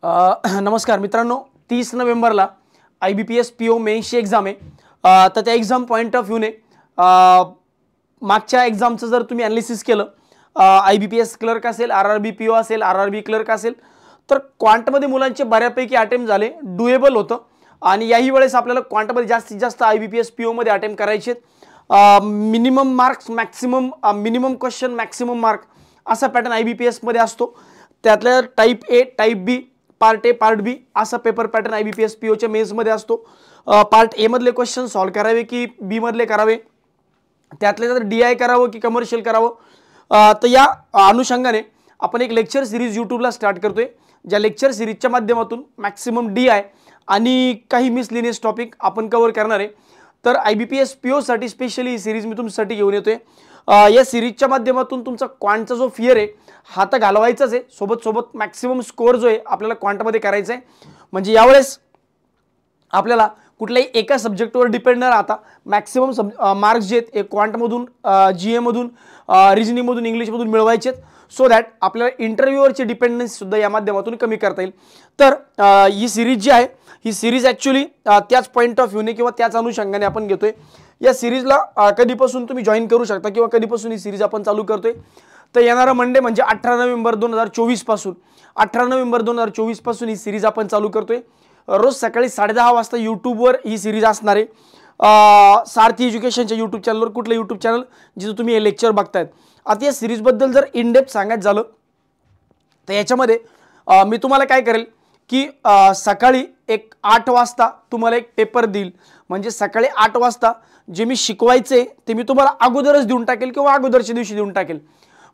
नमस्कार मित्रांनो, 30 नोव्हेंबरला IBPS PO मेन्सची एक्झाम आहे। तर त्या एक्झाम पॉइंट ऑफ व्ह्यूने मागच्या एक्झामचं जर तुम्ही ॲनालिसिस केलं, IBPS क्लर्क असेल, RRB PO असेल, RRB क्लर्क असेल, तर क्वांटमध्ये मुलांचे बऱ्यापैकी अटेम्प्ट झाले, डुएबल होतं। आणि याही वेळेस आपल्याला क्वांटमध्ये जास्तीत जास्त IBPS PO मध्ये अटेम्प्ट करायचे। Minimum marks maximum, minimum question maximum mark असा पॅटर्न IBPS मध्ये असतो। त्यातल्या type A, type B, part A, part B असा पेपर पॅटर्न IBPS PO च्या मेन्स मध्ये असतो। पार्ट ए मधले क्वेश्चन सॉल्व करावे की बी मधले करावे, त्यातले तर DI करावं की कमर्शियल करावं। तर या अनुषंगाने आपण एक लेक्चर सिरीज यूट्यूबला स्टार्ट करतोय, ज्या लेक्चर सिरीजच्या माध्यमातून मॅक्सिमम DI आणि काही मिसलिनियस टॉपिक आपण कव्हर करणार आहे। तर IBPS PO साठी स्पेशली ही सिरीज मी तुमच्यासाठी घेऊन येतोय। या सिरीजच्या माध्यमातून तुमचा क्वांटचा जो फियर आहे हा तर घालवायचाच आहे, सोबत सोबत मॅक्सिमम स्कोर जो आहे आपल्याला क्वांटमध्ये करायचा आहे। म्हणजे यावेळेस आपल्याला कुठल्याही एका सब्जेक्टवर डिपेंड न राहता मॅक्सिमम मार्क्स जे आहेत क्वांटमधून, GA मधून, रिजनिंग मधून, इंग्लिश मधून मिळवायचे, सो दॅट आपल्याला इंटरव्ह्यूवरची डिपेंडन्स सुद्धा या माध्यमातून कमी करता येईल। तर ही सिरीज जी आहे ही सिरीज ॲक्च्युली त्याच पॉईंट ऑफ व्ह्यूने किंवा त्याच अनुषंगाने आपण घेतोय। या सिरीजला कधीपासून तुम्ही जॉईन करू शकता किंवा कधीपासून ही सिरीज आपण चालू करतोय, तर येणारा मंडे म्हणजे 18 नोव्हेंबर 2024 पासून, 18 नोव्हेंबर 2024 पासून ही सिरीज आपण चालू करतोय। रोज सकाळी 10:30 वाजता यूट्यूबवर ही सिरीज असणार आहे। सारथी एज्युकेशनच्या यूट्यूब चॅनलवर, कुठलं यूट्यूब चॅनल जिथं तुम्ही हे लेक्चर बघतायत। आता या सिरीजबद्दल जर इन डेप्थ सांगायचं झालं तर याच्यामध्ये मी तुम्हाला काय करेल की सकाळी एक 8 वाजता तुम्हाला एक पेपर देईल। म्हणजे सकाळी 8 वाजता जे मी शिकवायचे ते मी तुम्हाला अगोदरच देऊन टाकेल किंवा अगोदरच्या दिवशी देऊन टाकेल।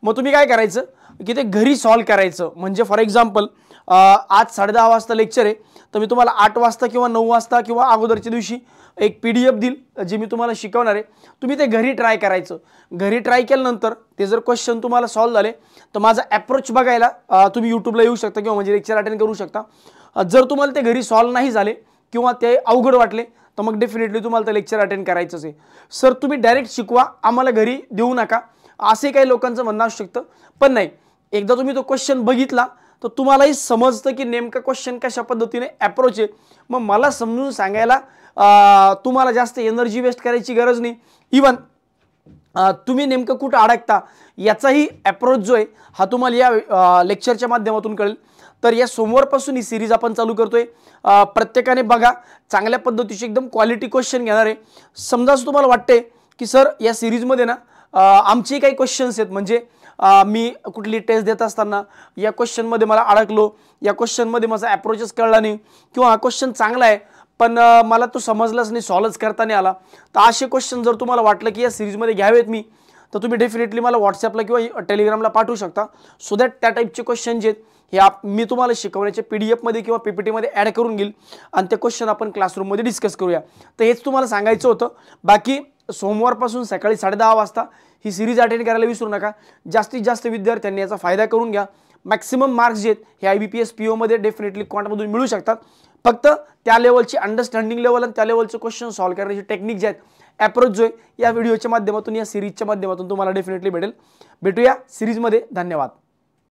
मग तुम्ही काय करायचं की ते घरी सॉल्व करायचं। म्हणजे फॉर एक्झाम्पल आज 10:30 वाजता लेक्चर आहे, तर मी तुम्हाला 8 वाजता किंवा 9 वाजता किंवा अगोदरच्या दिवशी एक PDF देईल जे मी तुम्हाला शिकवणार आहे। तुम्ही ते घरी ट्राय करायचं। घरी ट्राय केल्यानंतर ते जर क्वेश्चन तुम्हाला सॉल्व झाले तर माझा अप्रोच बघायला तुम्ही यूट्यूबला येऊ शकता किंवा म्हणजे लेक्चर अटेंड करू शकता। जर तुम्हाला ते घरी सॉल्व नाही झाले किंवा ते अवघड वाटले तर मग डेफिनेटली तुम्हाला ते लेक्चर अटेंड करायचंच आहे। सर तुम्ही डायरेक्ट शिकवा, आम्हाला घरी देऊ नका, असे काही लोकांचं म्हणणं असू शकतं। पण नाही, एकदा तुम्ही तो क्वेश्चन बघितला तर तुम्हालाही समजतं की नेमका क्वेश्चन कशा पद्धतीने अप्रोच आहे। मग मला समजून सांगायला तुम्हाला जास्त एनर्जी वेस्ट करायची गरज नाही। इवन तुम्ही नेमकं कुठं अडकता याचाही अप्रोच जो आहे हा तुम्हाला या लेक्चरच्या माध्यमातून कळेल। तर या सोमवारपासून ही सिरीज आपण चालू करतोय। प्रत्येकाने बघा, चांगल्या पद्धतीचे एकदम क्वालिटी क्वेश्चन घेणार आहे। समजा असं तुम्हाला वाटते की सर या सिरीजमध्ये ना आमचे काही क्वेश्चन्स आहेत, म्हणजे मी कुठली टेस्ट देत असताना या क्वेश्चनमध्ये मला अडकलो, या क्वेश्चनमध्ये माझा अप्रोचच कळला नाही किंवा हा क्वेश्चन चांगला आहे पण मला तो समजलाच नाही, सॉल्वच करता नाही आला, तर असे क्वेश्चन जर तुम्हाला वाटलं की या सिरीजमध्ये घ्यावेत मी, तर तुम्ही डेफिनेटली मला व्हॉट्सॲपला किंवा टेलिग्रामला पाठवू शकता। सो दॅट त्या टाईपचे क्वेश्चन जे हे मी तुम्हाला शिकवण्याचे PDF मध्ये किंवा PPT मध्ये ॲड करून घेईल आणि ते क्वेश्चन आपण क्लासरूममध्ये डिस्कस करूया। तर हेच तुम्हाला सांगायचं होतं। बाकी सोमवारपासून सकाळी 10:30 वाजता ही सिरीज अटेंड करायला विसरू नका। जास्तीत जास्त विद्यार्थ्यांनी याचा फायदा करून घ्या। मॅक्सिमम मार्क्स जे आहेत हे IBPS PO मध्ये डेफिनेटली क्वांटमधून मिळू शकतात। फक्त त्या लेवलची अंडरस्टँडिंग लेवल आणि त्या लेवलचे क्वेश्चन सॉल्व करण्याची टेक्निक जे आहेत, अप्रोच जो आहे या व्हिडिओच्या माध्यमातून, या सिरीजच्या माध्यमातून तुम्हाला डेफिनेटली भेटेल। भेटूया सिरीजमध्ये। धन्यवाद।